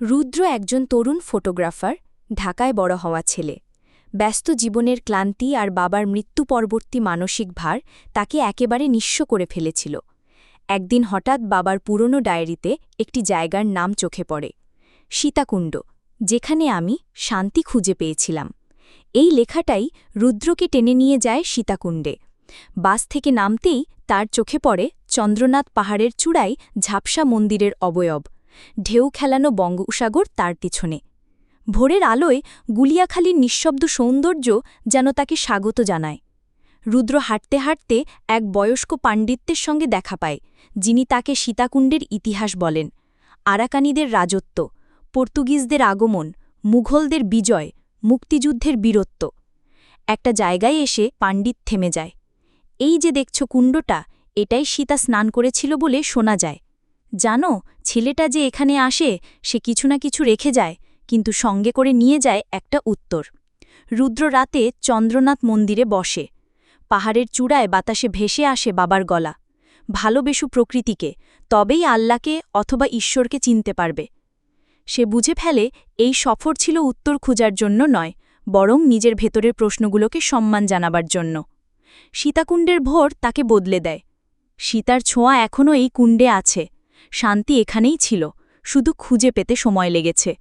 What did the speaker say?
রুদ্র একজন তরুণ ফটোগ্রাফার, ঢাকায় বড় হওয়া ছেলে। ব্যস্ত জীবনের ক্লান্তি আর বাবার মৃত্যু পরবর্তী মানসিক ভার তাকে একেবারে নিঃস্ব করে ফেলেছিল। একদিন হঠাৎ বাবার পুরনো ডায়েরিতে একটি জায়গার নাম চোখে পড়ে, সীতাকুণ্ড, যেখানে আমি শান্তি খুঁজে পেয়েছিলাম। এই লেখাটাই রুদ্রকে টেনে নিয়ে যায় সীতাকুণ্ডে। বাস থেকে নামতেই তার চোখে পড়ে চন্দ্রনাথ পাহাড়ের চূড়ায় ঝাপসা মন্দিরের অবয়ব, ঢেউ খেলানো বঙ্গোপসাগর তার পিছনে। ভোরের আলোয় গুলিয়াখালীর নিঃশব্দ সৌন্দর্য যেন তাকে স্বাগত জানায়। রুদ্র হাঁটতে হাঁটতে এক বয়স্ক পাণ্ডিত্যের সঙ্গে দেখা পায়, যিনি তাকে সীতাকুণ্ডের ইতিহাস বলেন। আরাকানিদের রাজত্ব, পর্তুগিজদের আগমন, মুঘলদের বিজয়, মুক্তিযুদ্ধের বীরত্ব। একটা জায়গায় এসে পাণ্ডিত থেমে যায়। এই যে দেখছ কুণ্ডটা, এটাই সীতা স্নান করেছিল বলে শোনা যায়। জানো, ছেলেটা যে এখানে আসে সে কিছু না কিছু রেখে যায়, কিন্তু সঙ্গে করে নিয়ে যায় একটা উত্তর। রুদ্র রাতে চন্দ্রনাথ মন্দিরে বসে। পাহাড়ের চূড়ায় বাতাসে ভেসে আসে বাবার গলা, ভালোবেসু প্রকৃতিকে, তবেই আল্লাহকে অথবা ঈশ্বরকে চিনতে পারবে। সে বুঝে ফেলে এই সফর ছিল উত্তর খোঁজার জন্য নয়, বরং নিজের ভেতরের প্রশ্নগুলোকে সম্মান জানাবার জন্য। সীতাকুণ্ডের ভোর তাকে বদলে দেয়। সীতার ছোঁয়া এখনও এই কুণ্ডে আছে। শান্তি এখানেই ছিল, শুধু খুঁজে পেতে সময় লেগেছে।